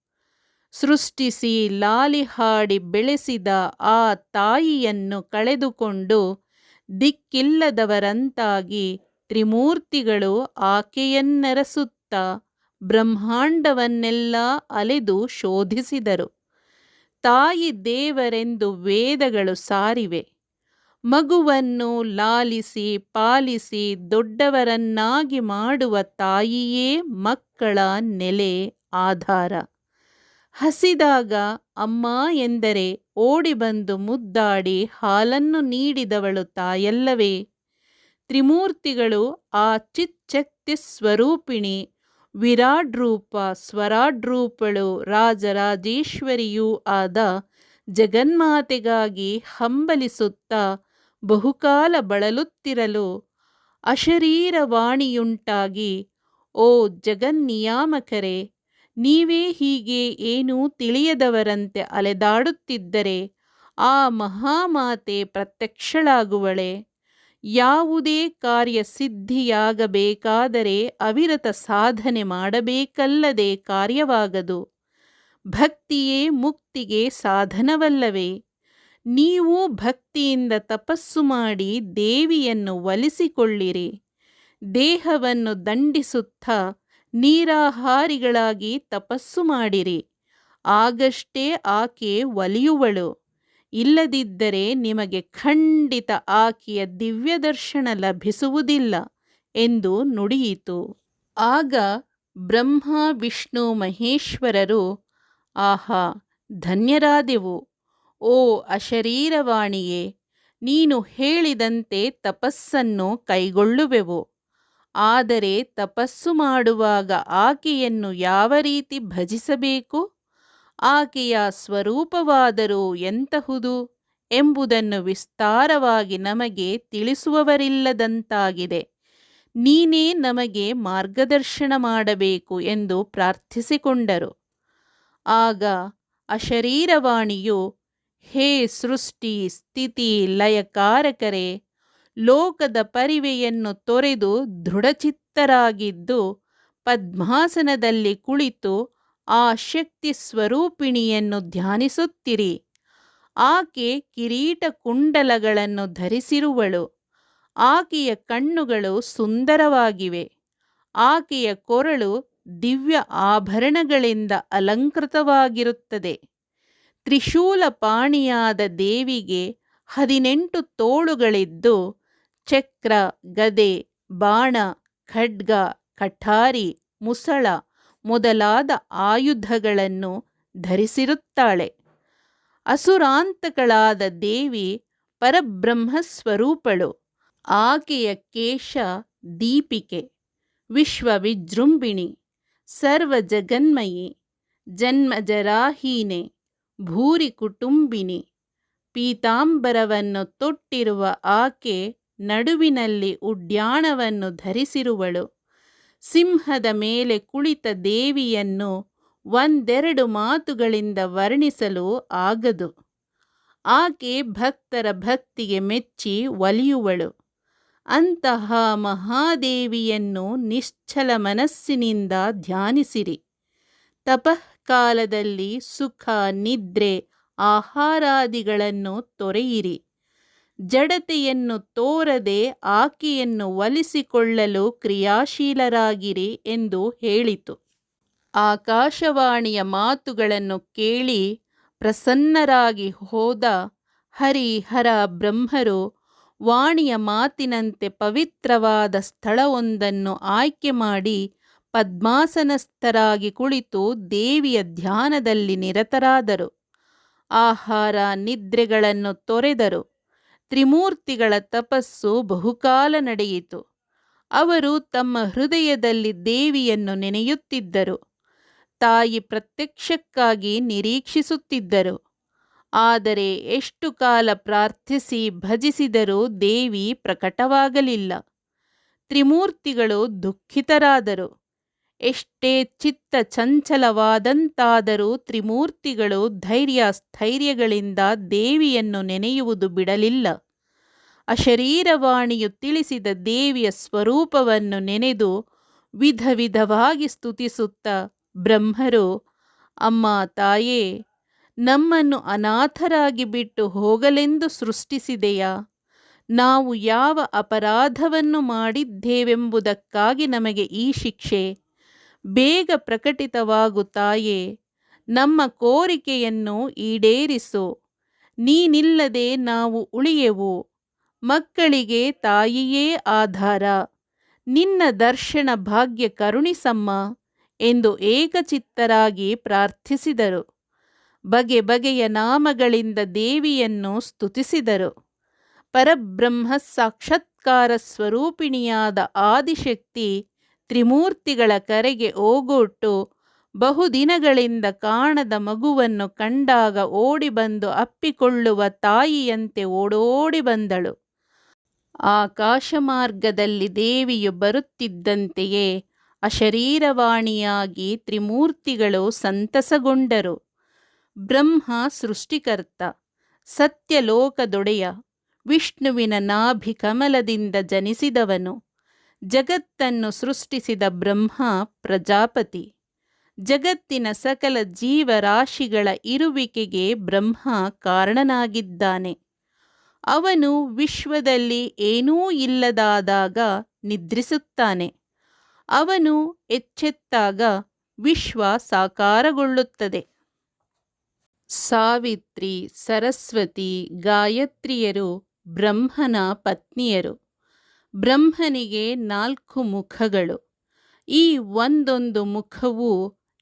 ಸೃಷ್ಟಿಸಿ ಲಾಲಿ ಹಾಡಿ ಬೆಳೆಸಿದ ಆ ತಾಯಿಯನ್ನು ಕಳೆದುಕೊಂಡು ದಿಕ್ಕಿಲ್ಲದವರಂತಾಗಿ ತ್ರಿಮೂರ್ತಿಗಳು ಆಕೆಯನ್ನರಸುತ್ತಾ ಬ್ರಹ್ಮಾಂಡವನ್ನೆಲ್ಲ ಅಲೆದು ಶೋಧಿಸಿದರು. ತಾಯಿ ದೇವರೆಂದು ವೇದಗಳು ಸಾರಿವೆ. ಮಗುವನ್ನು ಲಾಲಿಸಿ ಪಾಲಿಸಿ ದೊಡ್ಡವರನ್ನಾಗಿ ಮಾಡುವ ತಾಯಿಯೇ ಮಕ್ಕಳ ನೆಲೆ, ಆಧಾರ. ಹಸಿದಾಗ ಅಮ್ಮ ಎಂದರೆ ಓಡಿ ಬಂದು ಮುದ್ದಾಡಿ ಹಾಲನ್ನು ನೀಡಿದವಳು ತಾಯಲ್ಲವೇ? ತ್ರಿಮೂರ್ತಿಗಳು ಆ ಚಿಚ್ಚಕ್ತಿ ಸ್ವರೂಪಿಣಿ, ವಿರಾಡ್ರೂಪ ಸ್ವರಾಡ್ರೂಪಳು, ರಾಜರಾಜೇಶ್ವರಿಯೂ ಆದ ಜಗನ್ಮಾತೆಗಾಗಿ ಹಂಬಲಿಸುತ್ತಾ ಬಹುಕಾಲ ಬಳಲುತ್ತಿರಲು ಅಶರೀರವಾಣಿಯುಂಟಾಗಿ, ಓ ಜಗನ್ನಿಯಾಮಕರೇ, ನೀವೇ ಹೀಗೆ ಏನೂ ತಿಳಿಯದವರಂತೆ ಅಲೆದಾಡುತ್ತಿದ್ದರೆ ಆ ಮಹಾಮಾತೆ ಪ್ರತ್ಯಕ್ಷಳಾಗುವಳೆ. ಯಾವುದೇ ಕಾರ್ಯ ಸಿದ್ಧಿಯಾಗಬೇಕಾದರೆ ಅವಿರತ ಸಾಧನೆ ಮಾಡಬೇಕಲ್ಲದೆ ಕಾರ್ಯವಾಗದು. ಭಕ್ತಿಯೇ ಮುಕ್ತಿಗೆ ಸಾಧನವಲ್ಲವೇ? ನೀವು ಭಕ್ತಿಯಿಂದ ತಪಸ್ಸು ಮಾಡಿ ದೇವಿಯನ್ನು ಒಲಿಸಿಕೊಳ್ಳಿರಿ. ದೇಹವನ್ನು ದಂಡಿಸುತ್ತಾ ನೀರಾಹಾರಿಗಳಾಗಿ ತಪಸ್ಸು ಮಾಡಿರಿ. ಆಗಷ್ಟೇ ಆಕೆ ಒಲಿಯುವಳು. ಇಲ್ಲದಿದ್ದರೆ ನಿಮಗೆ ಖಂಡಿತ ಆಕೆಯ ದಿವ್ಯ ದರ್ಶನ ಲಭಿಸುವುದಿಲ್ಲ ಎಂದು ನುಡಿಯಿತು. ಆಗ ಬ್ರಹ್ಮ ವಿಷ್ಣು ಮಹೇಶ್ವರರು, ಆಹಾ, ಧನ್ಯರಾದೆವು. ಓ ಅಶರೀರವಾಣಿಯೇ, ನೀನು ಹೇಳಿದಂತೆ ತಪಸ್ಸನ್ನು ಕೈಗೊಳ್ಳುವೆವು. ಆದರೆ ತಪಸ್ಸು ಮಾಡುವಾಗ ಆಕೆಯನ್ನು ಯಾವ ರೀತಿ ಭಜಿಸಬೇಕು, ಆಕೆಯ ಸ್ವರೂಪವಾದರೂ ಎಂತಹುದು ಎಂಬುದನ್ನು ವಿಸ್ತಾರವಾಗಿ ನಮಗೆ ತಿಳಿಸುವವರಿಲ್ಲದಂತಾಗಿದೆ. ನೀನೇ ನಮಗೆ ಮಾರ್ಗದರ್ಶನ ಮಾಡಬೇಕು ಎಂದು ಪ್ರಾರ್ಥಿಸಿಕೊಂಡರು. ಆಗ ಅಶರೀರವಾಣಿಯು, ಹೇ ಸೃಷ್ಟಿ ಸ್ಥಿತಿ ಲಯಕಾರಕರೇ, ಲೋಕದ ಪರಿವೆಯನ್ನು ತೊರೆದು ದೃಢಚಿತ್ತರಾಗಿದ್ದು ಪದ್ಮಾಸನದಲ್ಲಿ ಕುಳಿತು ಆ ಶಕ್ತಿ ಸ್ವರೂಪಿಣಿಯನ್ನು ಧ್ಯಾನಿಸುತ್ತಿರಿ. ಆಕೆ ಕಿರೀಟ ಕುಂಡಲಗಳನ್ನು ಧರಿಸಿರುವಳು. ಆಕೆಯ ಕಣ್ಣುಗಳು ಸುಂದರವಾಗಿವೆ. ಆಕೆಯ ಕೊರಳು ದಿವ್ಯ ಆಭರಣಗಳಿಂದ ಅಲಂಕೃತವಾಗಿರುತ್ತದೆ. ತ್ರಿಶೂಲಪಾಣಿಯಾದ ದೇವಿಗೆ 18 ತೋಳುಗಳಿದ್ದು ಚಕ್ರ, ಗದೆ, ಬಾಣ, ಖಡ್ಗ, ಕಠಾರಿ, ಮುಸಳ ಮೊದಲಾದ ಆಯುಧಗಳನ್ನು ಧರಿಸಿರುತ್ತಾಳೆ. ಅಸುರಾಂತಕಳಾದ ದೇವಿ ಪರಬ್ರಹ್ಮಸ್ವರೂಪಳು. ಆಕೆಯ ಕೇಶ ದೀಪಿಕೆ, ವಿಶ್ವ ವಿಜೃಂಭಿಣಿ, ಸರ್ವ ಜಗನ್ಮಯಿ, ಜನ್ಮಜರಾಹೀನೆ, ಭೂರಿ ಕುಟುಂಬಿನಿ. ಪೀತಾಂಬರವನ್ನು ತೊಟ್ಟಿರುವ ಆಕೆ ನಡುವಿನಲ್ಲಿ ಉಡ್ಯಾಣವನ್ನು ಧರಿಸಿರುವಳು. ಸಿಂಹದ ಮೇಲೆ ಕುಳಿತ ದೇವಿಯನ್ನು ಒಂದೆರಡು ಮಾತುಗಳಿಂದ ವರ್ಣಿಸಲು ಆಗದು. ಆಕೆ ಭಕ್ತರ ಭಕ್ತಿಗೆ ಮೆಚ್ಚಿ ಒಲಿಯುವಳು. ಅಂತಹ ಮಹಾದೇವಿಯನ್ನು ನಿಶ್ಚಲ ಮನಸ್ಸಿನಿಂದ ಧ್ಯಾನಿಸಿರಿ. ತಪಃಕಾಲದಲ್ಲಿ ಸುಖ, ನಿದ್ರೆ, ಆಹಾರಾದಿಗಳನ್ನು ತೊರೆಯಿರಿ. ಜಡತೆಯನ್ನು ತೋರದೆ ಆಕೆಯನ್ನು ಒಲಿಸಿಕೊಳ್ಳಲು ಕ್ರಿಯಾಶೀಲರಾಗಿರಿ ಎಂದು ಹೇಳಿತು. ಆಕಾಶವಾಣಿಯ ಮಾತುಗಳನ್ನು ಕೇಳಿ ಪ್ರಸನ್ನರಾಗಿ ಹೋದ ಹರಿಹರ ಬ್ರಹ್ಮರು ವಾಣಿಯ ಮಾತಿನಂತೆ ಪವಿತ್ರವಾದ ಸ್ಥಳವೊಂದನ್ನು ಆಯ್ಕೆ ಮಾಡಿ ಪದ್ಮಾಸನಸ್ಥರಾಗಿ ಕುಳಿತು ದೇವಿಯ ಧ್ಯಾನದಲ್ಲಿ ನಿರತರಾದರು. ಆಹಾರ ನಿದ್ರೆಗಳನ್ನು ತೊರೆದರು. ತ್ರಿಮೂರ್ತಿಗಳ ತಪಸ್ಸು ಬಹುಕಾಲ ನಡೆಯಿತು. ಅವರು ತಮ್ಮ ಹೃದಯದಲ್ಲಿ ದೇವಿಯನ್ನು ನೆನೆಯುತ್ತಿದ್ದರು. ತಾಯಿ ಪ್ರತ್ಯಕ್ಷಕ್ಕಾಗಿ ನಿರೀಕ್ಷಿಸುತ್ತಿದ್ದರು. ಆದರೆ ಎಷ್ಟು ಕಾಲ ಪ್ರಾರ್ಥಿಸಿ ಭಜಿಸಿದರೂ ದೇವಿ ಪ್ರಕಟವಾಗಲಿಲ್ಲ. ತ್ರಿಮೂರ್ತಿಗಳು ದುಃಖಿತರಾದರು. ಎಷ್ಟೇ ಚಿತ್ತ ಚಂಚಲವಾದಂತಾದರೂ ತ್ರಿಮೂರ್ತಿಗಳು ಧೈರ್ಯ ಸ್ಥೈರ್ಯಗಳಿಂದ ದೇವಿಯನ್ನು ನೆನೆಯುವುದು ಬಿಡಲಿಲ್ಲ. ಅಶರೀರವಾಣಿಯು ತಿಳಿಸಿದ ದೇವಿಯ ಸ್ವರೂಪವನ್ನು ನೆನೆದು ವಿಧ ವಿಧವಾಗಿ ಸ್ತುತಿಸುತ್ತಾ ಬ್ರಹ್ಮರು, ಅಮ್ಮ ತಾಯೇ, ನಮ್ಮನ್ನು ಅನಾಥರಾಗಿ ಬಿಟ್ಟು ಹೋಗಲೆಂದು ಸೃಷ್ಟಿಸಿದೆಯಾ? ನಾವು ಯಾವ ಅಪರಾಧವನ್ನು ಮಾಡಿದ್ದೇವೆಂಬುದಕ್ಕಾಗಿ ನಮಗೆ ಈ ಶಿಕ್ಷೆ? ಬೇಗ ಪ್ರಕಟಿತವಾಗು ತಾಯೇ, ನಮ್ಮ ಕೋರಿಕೆಯನ್ನು ಈಡೇರಿಸು. ನೀನಿಲ್ಲದೆ ನಾವು ಉಳಿಯೆವು. ಮಕ್ಕಳಿಗೆ ತಾಯಿಯೇ ಆಧಾರ. ನಿನ್ನ ದರ್ಶನ ಭಾಗ್ಯ ಕರುಣಿಸಮ್ಮ ಎಂದು ಏಕಚಿತ್ತರಾಗಿ ಪ್ರಾರ್ಥಿಸಿದರು. ಬಗೆ ಬಗೆಯ ನಾಮಗಳಿಂದ ದೇವಿಯನ್ನು ಸ್ತುತಿಸಿದರು. ಪರಬ್ರಹ್ಮ ಸಾಕ್ಷಾತ್ಕಾರ ಸ್ವರೂಪಿಣಿಯಾದ ಆದಿಶಕ್ತಿ ತ್ರಿಮೂರ್ತಿಗಳ ಕರೆಗೆ ಓಗೊಟ್ಟು ಬಹುದಿನಗಳಿಂದ ಕಾಣದ ಮಗುವನ್ನು ಕಂಡಾಗ ಓಡಿ ಬಂದು ಅಪ್ಪಿಕೊಳ್ಳುವ ತಾಯಿಯಂತೆ ಓಡೋಡಿ ಬಂದಳು. ಆಕಾಶ ಮಾರ್ಗದಲ್ಲಿ ದೇವಿಯು ಬರುತ್ತಿದ್ದಂತೆಯೇ ಅಶರೀರವಾಣಿಯಾಗಿ ತ್ರಿಮೂರ್ತಿಗಳು ಸಂತಸಗೊಂಡರು. ಬ್ರಹ್ಮ ಸೃಷ್ಟಿಕರ್ತ, ಸತ್ಯಲೋಕದೊಡೆಯ, ವಿಷ್ಣುವಿನ ನಾಭಿ ಕಮಲದಿಂದ ಜನಿಸಿದವನು. ಜಗತ್ತನ್ನು ಸೃಷ್ಟಿಸಿದ ಬ್ರಹ್ಮ ಪ್ರಜಾಪತಿ. ಜಗತ್ತಿನ ಸಕಲ ಜೀವರಾಶಿಗಳ ಇರುವಿಕೆಗೆ ಬ್ರಹ್ಮ ಕಾರಣನಾಗಿದ್ದಾನೆ. ಅವನು ವಿಶ್ವದಲ್ಲಿ ಏನೂ ಇಲ್ಲದಾದಾಗ ನಿದ್ರಿಸುತ್ತಾನೆ. ಅವನು ಎಚ್ಚೆತ್ತಾಗ ವಿಶ್ವ ಸಾಕಾರಗೊಳ್ಳುತ್ತದೆ. ಸಾವಿತ್ರಿ, ಸರಸ್ವತಿ, ಗಾಯತ್ರಿಯರು ಬ್ರಹ್ಮನ ಪತ್ನಿಯರು. ಬ್ರಹ್ಮನಿಗೆ 4 ಮುಖಗಳು. ಈ ಒಂದೊಂದು ಮುಖವೂ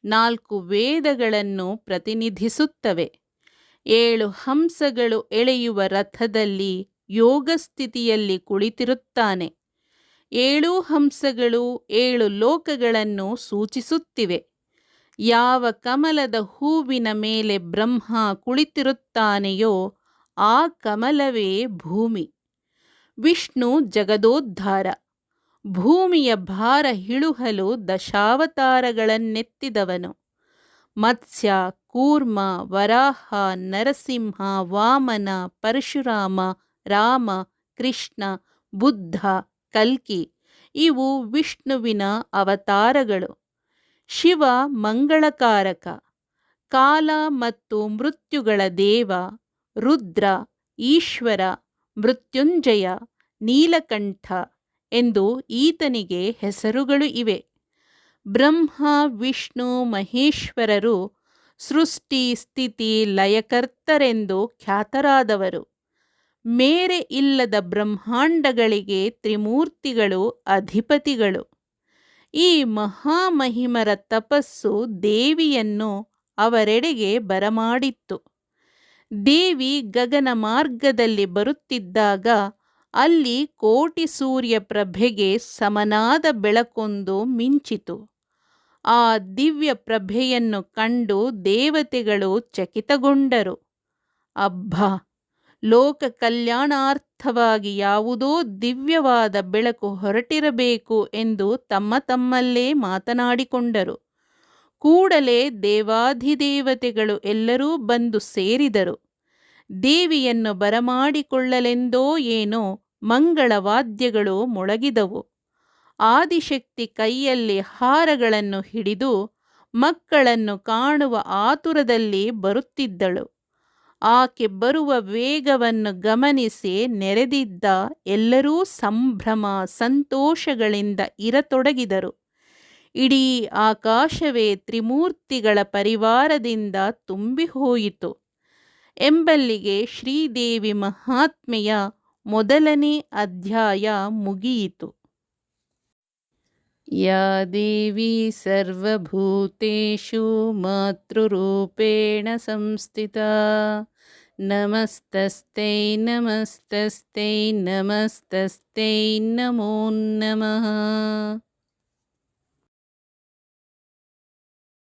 4 ವೇದಗಳನ್ನು ಪ್ರತಿನಿಧಿಸುತ್ತವೆ. 7 ಹಂಸಗಳು ಎಳೆಯುವ ರಥದಲ್ಲಿ ಯೋಗಸ್ಥಿತಿಯಲ್ಲಿ ಕುಳಿತಿರುತ್ತಾನೆ. 7 ಹಂಸಗಳು 7 ಲೋಕಗಳನ್ನು ಸೂಚಿಸುತ್ತಿವೆ. ಯಾವ ಕಮಲದ ಹೂವಿನ ಮೇಲೆ ಬ್ರಹ್ಮ ಕುಳಿತಿರುತ್ತಾನೆಯೋ ಆ ಕಮಲವೇ ಭೂಮಿ. ವಿಷ್ಣು ಜಗದೋದ್ಧಾರ. ಭೂಮಿಯ ಭಾರ ಹಿಳುಹಲು ದಶಾವತಾರಗಳನ್ನೆತ್ತಿದವನು. ಮತ್ಸ್ಯ, ಕೂರ್ಮ, ವರಾಹ, ನರಸಿಂಹ, ವಾಮನ, ಪರಶುರಾಮ, ರಾಮ, ಕೃಷ್ಣ, ಬುದ್ಧ, ಕಲ್ಕಿ ಇವು ವಿಷ್ಣುವಿನ ಅವತಾರಗಳು. ಶಿವ ಮಂಗಳಕಾರಕ, ಕಾಲ ಮತ್ತು ಮೃತ್ಯುಗಳ ದೇವ. ರುದ್ರ, ಈಶ್ವರ, ಮೃತ್ಯುಂಜಯ, ನೀಲಕಂಠ ಎಂದು ಈತನಿಗೆ ಹೆಸರುಗಳು ಇವೆ. ಬ್ರಹ್ಮ, ವಿಷ್ಣು, ಮಹೇಶ್ವರರು ಸೃಷ್ಟಿ ಸ್ಥಿತಿ ಲಯಕರ್ತರೆಂದು ಖ್ಯಾತರಾದವರು. ಮೇರೆ ಇಲ್ಲದ ಬ್ರಹ್ಮಾಂಡಗಳಿಗೆ ತ್ರಿಮೂರ್ತಿಗಳು ಅಧಿಪತಿಗಳು. ಈ ಮಹಾಮಹಿಮರ ತಪಸ್ಸು ದೇವಿಯನ್ನು ಅವರೆಡೆಗೆ ಬರಮಾಡಿತ್ತು. ದೇವಿ ಗಗನ ಮಾರ್ಗದಲ್ಲಿ ಬರುತ್ತಿದ್ದಾಗ ಅಲ್ಲಿ ಕೋಟಿ ಸೂರ್ಯ ಪ್ರಭೆಗೆ ಸಮನಾದ ಬೆಳಕೊಂದು ಮಿಂಚಿತು. ಆ ದಿವ್ಯ ಪ್ರಭೆಯನ್ನು ಕಂಡು ದೇವತೆಗಳು ಚಕಿತಗೊಂಡರು. ಅಬ್ಬಾ, ಲೋಕ ಕಲ್ಯಾಣಾರ್ಥವಾಗಿ ಯಾವುದೋ ದಿವ್ಯವಾದ ಬೆಳಕು ಹೊರಟಿರಬೇಕು ಎಂದು ತಮ್ಮಲ್ಲೇ ಮಾತನಾಡಿಕೊಂಡರು. ಕೂಡಲೇ ದೇವಾಧಿದೇವತೆಗಳು ಎಲ್ಲರೂ ಬಂದು ಸೇರಿದರು. ದೇವಿಯನ್ನು ಬರಮಾಡಿಕೊಳ್ಳಲೆಂದೋ ಏನೋ ಮಂಗಳವಾದ್ಯಗಳು ಮೊಳಗಿದವು. ಆದಿಶಕ್ತಿ ಕೈಯಲ್ಲಿ ಹಾರಗಳನ್ನು ಹಿಡಿದು ಮಕ್ಕಳನ್ನು ಕಾಣುವ ಆತುರದಲ್ಲಿ ಬರುತ್ತಿದ್ದಳು. ಆಕೆ ಬರುವ ವೇಗವನ್ನು ಗಮನಿಸಿ ನೆರೆದಿದ್ದ ಎಲ್ಲರೂ ಸಂಭ್ರಮ ಸಂತೋಷಗಳಿಂದ ಇರತೊಡಗಿದರು. ಇಡೀ ಆಕಾಶವೇ ತ್ರಿಮೂರ್ತಿಗಳ ಪರಿವಾರದಿಂದ ತುಂಬಿಹೋಯಿತು ಎಂಬಲ್ಲಿಗೆ ಶ್ರೀದೇವಿ ಮಹಾತ್ಮೆಯ 1ನೇ ಅಧ್ಯಾಯ ಮುಗಿಯಿತು. ಯಾ ದೇವಿ ಸರ್ವಭೂತೇಷು ಮಾತೃರೂಪೇಣ ಸಂಸ್ಥಿತಾ ನಮಸ್ತಸ್ತೈ ನಮಸ್ತಸ್ತೈ ನಮಸ್ತಸ್ತೈ ನಮೋ ನಮಃ.